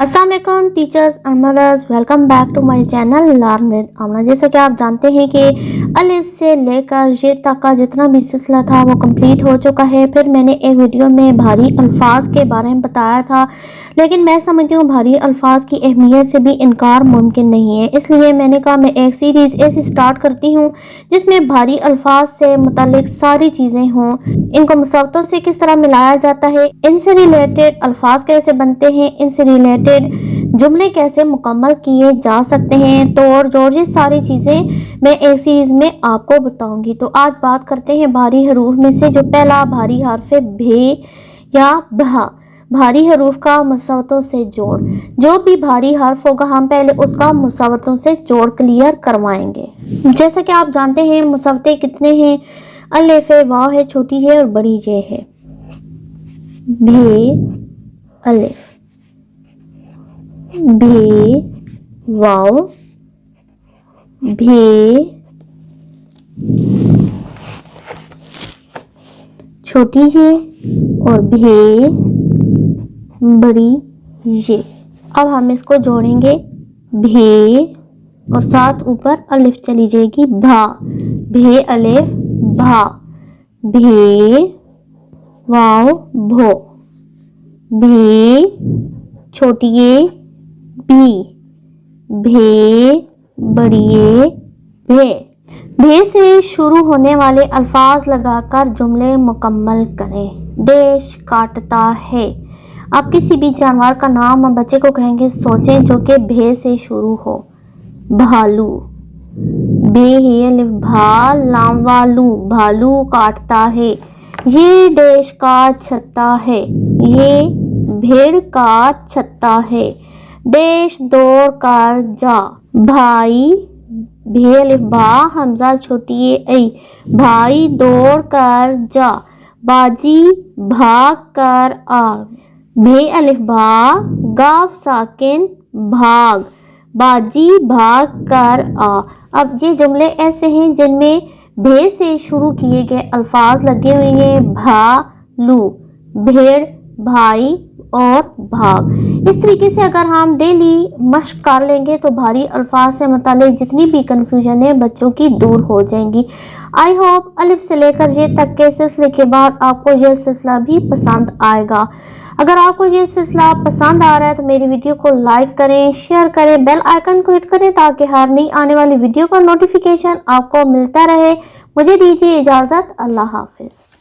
अस्सलाम वालेकुम teachers and mothers, welcome back to my channel learn with Amna. जैसा कि आप जानते हैं कि अलिफ से लेकर ये तक का जितना भी सिलसिला था वो कंप्लीट हो चुका है। फिर मैंने एक वीडियो में भारी अल्फाज के बारे में बताया था, लेकिन मैं समझती हूँ भारी अल्फाज की अहमियत से भी इनकार मुमकिन नहीं है। इसलिए मैंने कहा मैं एक सीरीज़ ऐसी स्टार्ट करती हूँ जिसमें भारी अल्फाज से मुतालिक सारी चीज़ें हों, इनको मुसव्वतों से किस तरह मिलाया जाता है, इनसे रिलेटेड अल्फाज कैसे बनते हैं, इनसे रिलेटेड जुमले कैसे मुकम्मल किए जा सकते हैं, तो और जो ये सारी चीज़ें मैं एक सीरीज़ में आपको बताऊंगी। तो आज बात करते हैं भारी हरूफ में से जो पहला भारी हर्फ है भे या भा। भारी हरूफ का मुसव्वतों से जोड़, जो भी भारी हर्फ होगा हम पहले उसका मुसव्वतों से जोड़ क्लियर करवाएंगे। जैसा कि आप जानते हैं मुसव्वते कितने हैं, अलिफ है, वाव है, छोटी है और बड़ी जे है। भे अलिफ, भे वाव, भे छोटी ये और भे बड़ी ये। अब हम इसको जोड़ेंगे भे और साथ ऊपर अलिफ चली जाएगी भा। भे अलिफ भा, भे वाव भो, भे छोटी ये भी, भे बड़ी ये भे। भे से शुरू होने वाले अल्फाज लगाकर जुमले मुकम्मल करें। डैश काटता है। आप किसी भी जानवर का नाम बच्चे को कहेंगे, सोचें जो कि भे से शुरू हो। भालू, बे है अलिफ भा लाम वालू, भालू काटता है। ये डैश का छत्ता है, ये भेड़ का छत्ता है। डैश दौड़ कर जा। भाई, भे अलिफ भा हमजा छोटी ए ऐ, भाई दौड़ कर जा। बाजी भाग कर आ। भे अलिफ भा गाफ साकिन भाग, बाजी भाग कर आ। अब ये जुमले ऐसे हैं जिनमें भे से शुरू किए गए अल्फाज लगे हुए हैं। भालू, भेड़, भाई और भाग। इस तरीके से अगर हम डेली मश्क कर लेंगे तो भारी अल्फाज से मुतालिक जितनी भी कंफ्यूजन है बच्चों की दूर हो जाएंगी। आई होप अलिफ से लेकर ये तक के सिलसिले के बाद आपको यह सिलसिला भी पसंद आएगा। अगर आपको ये सिलसिला पसंद आ रहा है तो मेरी वीडियो को लाइक करें, शेयर करें, बेल आइकन को हिट करें ताकि हर नई आने वाली वीडियो का नोटिफिकेशन आपको मिलता रहे। मुझे दीजिए इजाज़त। अल्लाह हाफिज़।